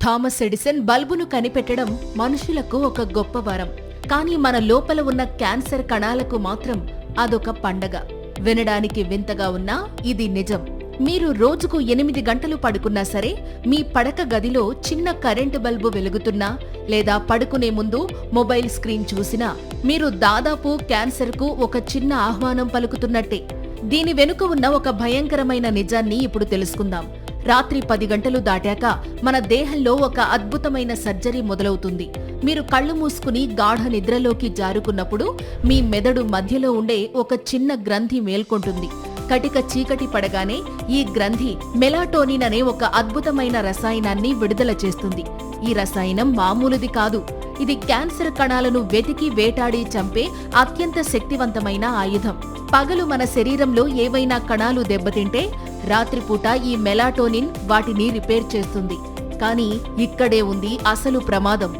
Thomas Edison బల్బును కనిపెట్టడం మనుషులకు ఒక గొప్ప వరం. కానీ మన లోపల ఉన్న క్యాన్సర్ కణాలకు మాత్రం అదొక పండగ. వినడానికి వింతగా ఉన్నా ఇది నిజం. మీరు రోజుకు 8 గంటలు పడుకున్నా సరే, మీ పడక గదిలో చిన్న కరెంటు బల్బు వెలుగుతున్నా లేదా పడుకునే ముందు మొబైల్ స్క్రీన్ చూసినా మీరు దాదాపు క్యాన్సర్కు ఒక చిన్న ఆహ్వానం పలుకుతున్నట్టే. దీని వెనుక ఉన్న ఒక భయంకరమైన నిజాన్ని ఇప్పుడు తెలుసుకుందాం. రాత్రి 10 గంటలు దాటాక మన దేహంలో ఒక అద్భుతమైన సర్జరీ మొదలవుతుంది. మీరు కళ్ళు మూసుకుని గాఢ నిద్రలోకి జారుకున్నప్పుడు మీ మెదడు మధ్యలో ఉండే ఒక చిన్న గ్రంథి మేల్కొంటుంది. కటిక చీకటి పడగానే ఈ గ్రంథి మెలాటోనిన్ అనే ఒక అద్భుతమైన రసాయనాన్ని విడుదల చేస్తుంది. ఈ రసాయనం మామూలుది కాదు. ఇది క్యాన్సర్ కణాలను వెతికి వేటాడి చంపే అత్యంత శక్తివంతమైన ఆయుధం. పగలు మన శరీరంలో ఏవైనా కణాలు దెబ్బతింటే రాత్రిపూట ఈ మెలాటోనిన్ వాటిని రిపేర్ చేస్తుంది. కానీ ఇక్కడే ఉంది అసలు ప్రమాదం.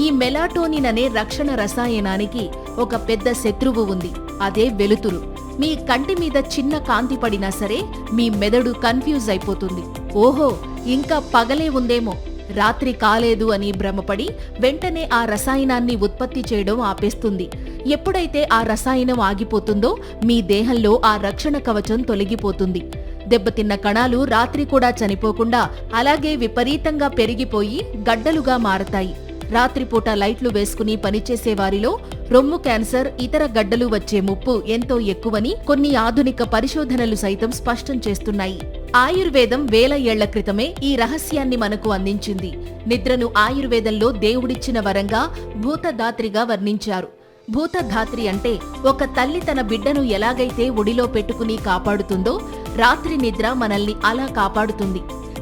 ఈ మెలాటోనిన్ అనే రక్షణ రసాయనానికి ఒక పెద్ద శత్రువు ఉంది. అదే వెలుతురు. మీ కంటి మీద చిన్న కాంతి పడినా సరే మీ మెదడు కన్ఫ్యూజ్ అయిపోతుంది. ఓహో, ఇంకా పగలే ఉందేమో, రాత్రి కాలేదు అని భ్రమపడి వెంటనే ఆ రసాయనాన్ని ఉత్పత్తి చేయడం ఆపేస్తుంది. ఎప్పుడైతే ఆ రసాయనం ఆగిపోతుందో మీ దేహంలో ఆ రక్షణ కవచం తొలగిపోతుంది. దెబ్బతిన్న కణాలు రాత్రి కూడా చనిపోకుండా అలాగే విపరీతంగా పెరిగిపోయి గడ్డలుగా మారతాయి. రాత్రిపూట లైట్లు వేసుకుని పనిచేసే వారిలో రొమ్ము క్యాన్సర్, ఇతర గడ్డలు వచ్చే ముప్పు ఎంతో ఎక్కువని కొన్ని ఆధునిక పరిశోధనలు సైతం స్పష్టం చేస్తున్నాయి. ఆయుర్వేదం వేల ఏళ్ల క్రితమే ఈ రహస్యాన్ని మనకు అందించింది. నిద్రను ఆయుర్వేదంలో దేవుడిచ్చిన వరంగా భూతధాత్రిగా వర్ణించారు. భూతధాత్రి అంటే ఒక తల్లి తన బిడ్డను ఎలాగైతే ఒడిలో పెట్టుకుని కాపాడుతుందో రాత్రి నిద్ర మనల్ని అలా కాపాడుతుంది.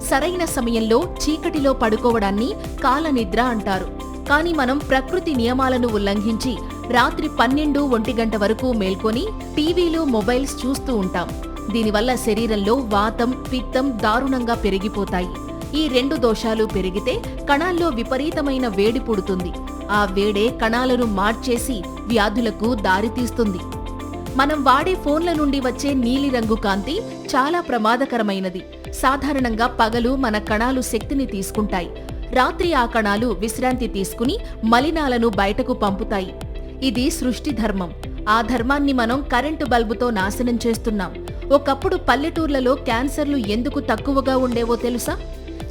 సరైన సమయంలో చీకటిలో పడుకోవడాన్ని కాలనిద్ర అంటారు. కానీ మనం ప్రకృతి నియమాలను ఉల్లంఘించి రాత్రి 12-1 గంట వరకు మేల్కొని టీవీలు, మొబైల్స్ చూస్తూ ఉంటాం. దీనివల్ల శరీరంలో వాతం, పిత్తం దారుణంగా పెరిగిపోతాయి. ఈ 2 దోషాలు పెరిగితే కణాల్లో విపరీతమైన వేడి పుడుతుంది. ఆ వేడే కణాలను మార్చేసి వ్యాధులకు దారితీస్తుంది. మనం వాడే ఫోన్ల నుండి వచ్చే నీలిరంగు కాంతి చాలా ప్రమాదకరమైనది. సాధారణంగా పగలు మన కణాలు శక్తిని తీసుకుంటాయి. రాత్రి ఆ కణాలు విశ్రాంతి తీసుకుని మలినాలను బయటకు పంపుతాయి. ఇది సృష్టి ధర్మం. ఆ ధర్మాన్ని మనం కరెంటు బల్బుతో నాశనం చేస్తున్నాం. ఒకప్పుడు పల్లెటూర్లలో క్యాన్సర్లు ఎందుకు తక్కువగా ఉండేవో తెలుసా?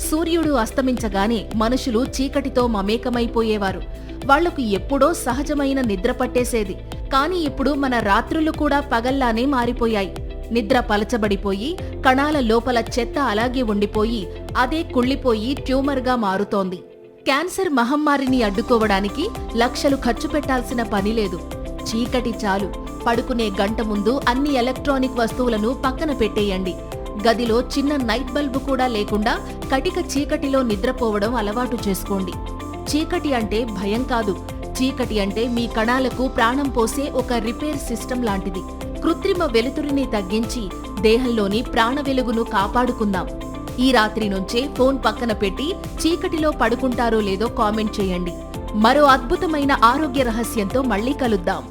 సూర్యుడు అస్తమించగానే మనుషులు చీకటితో మమేకమైపోయేవారు. వాళ్లకు ఎప్పుడో సహజమైన నిద్ర పట్టేసేది. కానీ ఇప్పుడు మన రాత్రులు కూడా పగల్లానే మారిపోయాయి. నిద్ర పలచబడిపోయి కణాల లోపల చెత్త అలాగే ఉండిపోయి అదే కుళ్ళిపోయి ట్యూమర్గా మారుతోంది. క్యాన్సర్ మహమ్మారిని అడ్డుకోవడానికి లక్షలు ఖర్చు పెట్టాల్సిన పని లేదు. చీకటి చాలు. పడుకునే గంట ముందు అన్ని ఎలక్ట్రానిక్ వస్తువులను పక్కన పెట్టేయండి. గదిలో చిన్న నైట్ బల్బు కూడా లేకుండా కటిక చీకటిలో నిద్రపోవడం అలవాటు చేసుకోండి. చీకటి అంటే భయం కాదు. చీకటి అంటే మీ కణాలకు ప్రాణం పోసే ఒక రిపేర్ సిస్టమ్ లాంటిది. కృత్రిమ వెలుతురిని తగ్గించి దేహంలోని ప్రాణ వెలుగును కాపాడుకుందాం. ఈ రాత్రి నుంచే ఫోన్ పక్కన పెట్టి చీకటిలో పడుకుంటారో లేదో కామెంట్ చేయండి. మరో అద్భుతమైన ఆరోగ్య రహస్యంతో మళ్ళీ కలుద్దాం.